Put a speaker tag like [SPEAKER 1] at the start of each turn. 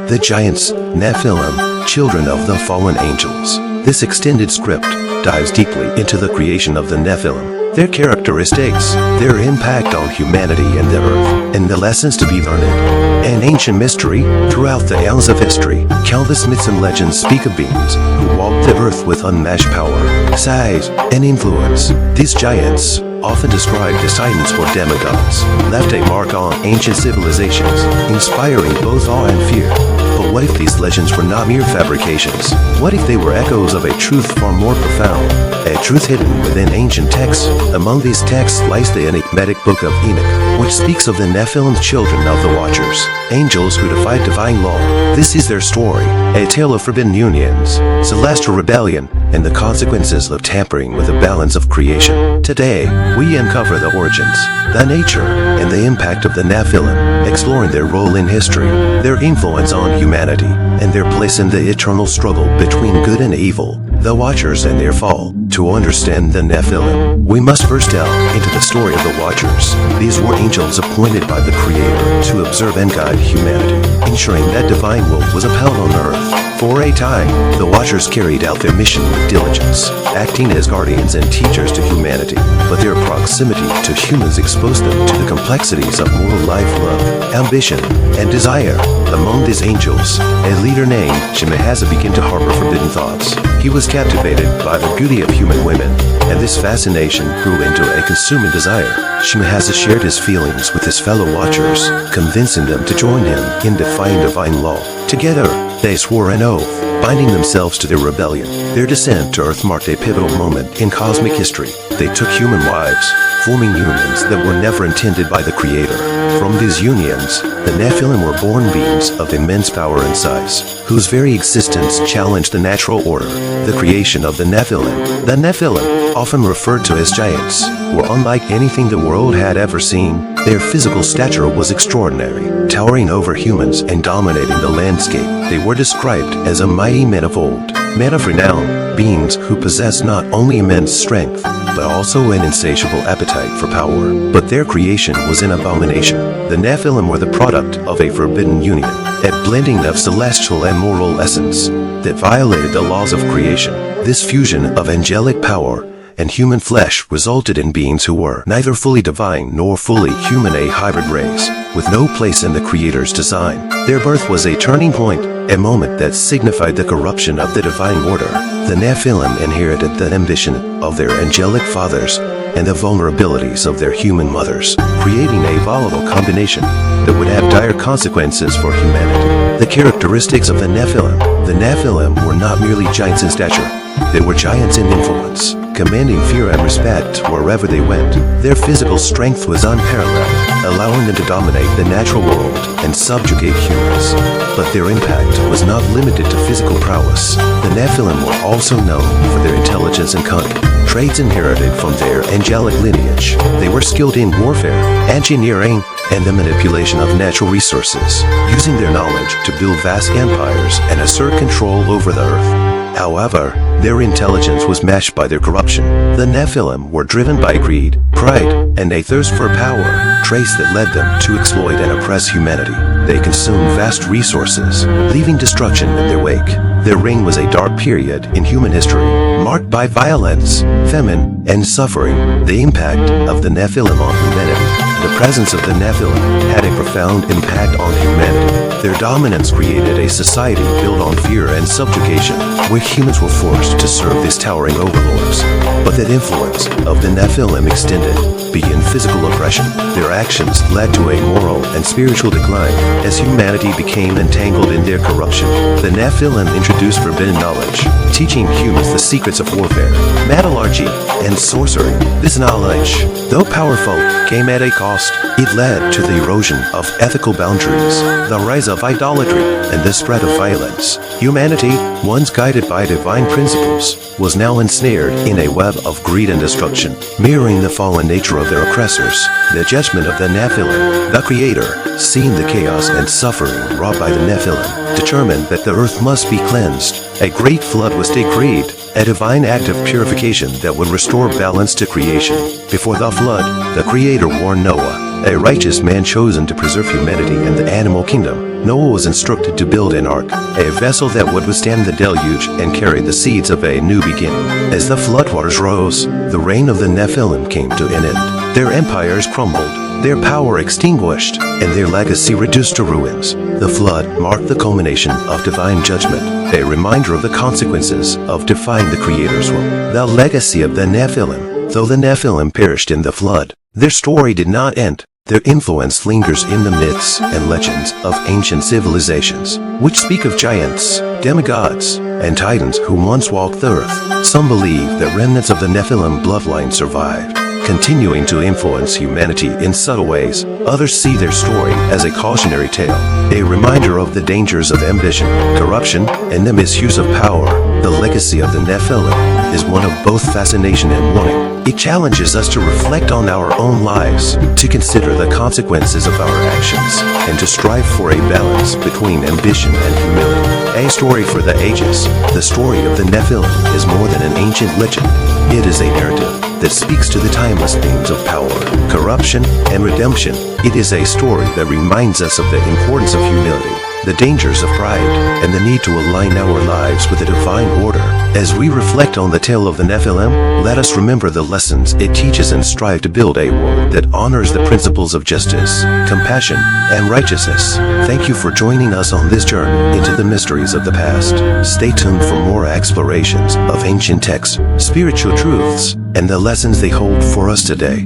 [SPEAKER 1] The giants, Nephilim, children of the fallen angels. This extended script dives deeply into the creation of the Nephilim, their characteristics, their impact on humanity and the earth, and the lessons to be learned. An ancient mystery throughout the annals of history, countless myths and legends speak of beings who walked the earth with unmatched power, size, and influence. These giants, often described as titans or demigods, left a mark on ancient civilizations, inspiring both awe and fear. But what if these legends were not mere fabrications? What if they were echoes of a truth far more profound? A truth hidden within ancient texts. Among these texts lies the enigmatic book of Enoch, which speaks of the Nephilim, children of the Watchers, angels who defied divine law. This is their story, a tale of forbidden unions, celestial rebellion, and the consequences of tampering with the balance of creation. Today, we uncover the origins, the nature, and the impact of the Nephilim, exploring their role in history, their influence on humanity, and their place in the eternal struggle between good and evil, the Watchers and their fall. To understand the Nephilim, we must first delve into the story of the Watchers. These were angels appointed by the Creator to observe and guide humanity, ensuring that divine will was upheld on earth. For a time, the Watchers carried out their mission with diligence, acting as guardians and teachers to humanity. But their proximity to humans exposed them to the complexities of moral life, love, ambition, and desire. Among these angels, a leader named Shemhaza began to harbor forbidden thoughts. He was captivated by the beauty of human women, and this fascination grew into a consuming desire. Shemhaza shared his feelings with his fellow Watchers, convincing them to join him in defying divine law. Together, they swore an oath, binding themselves to their rebellion. Their descent to Earth marked a pivotal moment in cosmic history. They took human wives, forming unions that were never intended by the Creator. From these unions, the Nephilim were born beings of immense power and size, whose very existence challenged the natural order. The creation of the Nephilim. The Nephilim, often referred to as giants, were unlike anything the world had ever seen. Their physical stature was extraordinary, towering over humans and dominating the landscape. They were described as a mighty men of old, men of renown, beings who possessed not only immense strength, but also an insatiable appetite for power. But their creation was an abomination. The Nephilim were the product of a forbidden union, a blending of celestial and moral essence that violated the laws of creation. This fusion of angelic power and human flesh resulted in beings who were neither fully divine nor fully human, a hybrid race, with no place in the Creator's design. Their birth was a turning point, a moment that signified the corruption of the divine order. The Nephilim inherited the ambition of their angelic fathers and the vulnerabilities of their human mothers, creating a volatile combination that would have dire consequences for humanity. The characteristics of the Nephilim. The Nephilim were not merely giants in stature, they were giants in influence, commanding fear and respect wherever they went. Their physical strength was unparalleled, allowing them to dominate the natural world and subjugate humans. But their impact was not limited to physical prowess. The Nephilim were also known for their intelligence and cunning, traits inherited from their angelic lineage. They were skilled in warfare, engineering, and the manipulation of natural resources, using their knowledge to build vast empires and assert control over the earth. However, their intelligence was matched by their corruption. The Nephilim were driven by greed, pride, and a thirst for power, traits that led them to exploit and oppress humanity. They consumed vast resources, leaving destruction in their wake. Their reign was a dark period in human history, marked by violence, famine, and suffering. The impact of the Nephilim on humanity. The presence of the Nephilim had a profound impact on humanity. Their dominance created a society built on fear and subjugation, where humans were forced to serve these towering overlords. But that influence of the Nephilim extended beyond physical oppression. Their actions led to a moral and spiritual decline as humanity became entangled in their corruption. The Nephilim introduced forbidden knowledge, teaching humans the secrets of warfare, metallurgy, and sorcery. This knowledge, though powerful, came at a cost. It led to the erosion of ethical boundaries, the rise of idolatry, and the spread of violence. Humanity, once guided by divine principles, was now ensnared in a web of greed and destruction, mirroring the fallen nature of their oppressors. The judgment of the Nephilim. The Creator, seeing the chaos and suffering wrought by the Nephilim, determined that the earth must be cleansed. A great flood was decreed, a divine act of purification that would restore balance to creation. Before the flood, the Creator warned Noah, a righteous man chosen to preserve humanity and the animal kingdom. Noah was instructed to build an ark, a vessel that would withstand the deluge and carry the seeds of a new beginning. As the floodwaters rose, the reign of the Nephilim came to an end. Their empires crumbled, their power extinguished, and their legacy reduced to ruins. The flood marked the culmination of divine judgment, a reminder of the consequences of defying the Creator's will. The legacy of the Nephilim. Though the Nephilim perished in the flood, their story did not end. Their influence lingers in the myths and legends of ancient civilizations, which speak of giants, demigods, and titans who once walked the earth. Some believe that remnants of the Nephilim bloodline survived, continuing to influence humanity in subtle ways. Others see their story as a cautionary tale, a reminder of the dangers of ambition, corruption, and the misuse of power. The legacy of the Nephilim is one of both fascination and warning. It challenges us to reflect on our own lives, to consider the consequences of our actions, and to strive for a balance between ambition and humility. A story for the ages. The story of the Nephilim is more than an ancient legend. It is a narrative that speaks to the timeless themes of power, corruption, and redemption. It is a story that reminds us of the importance of humility, the dangers of pride, and the need to align our lives with a divine order. As we reflect on the tale of the Nephilim, let us remember the lessons it teaches and strive to build a world that honors the principles of justice, compassion, and righteousness. Thank you for joining us on this journey into the mysteries of the past. Stay tuned for more explorations of ancient texts, spiritual truths, and the lessons they hold for us today.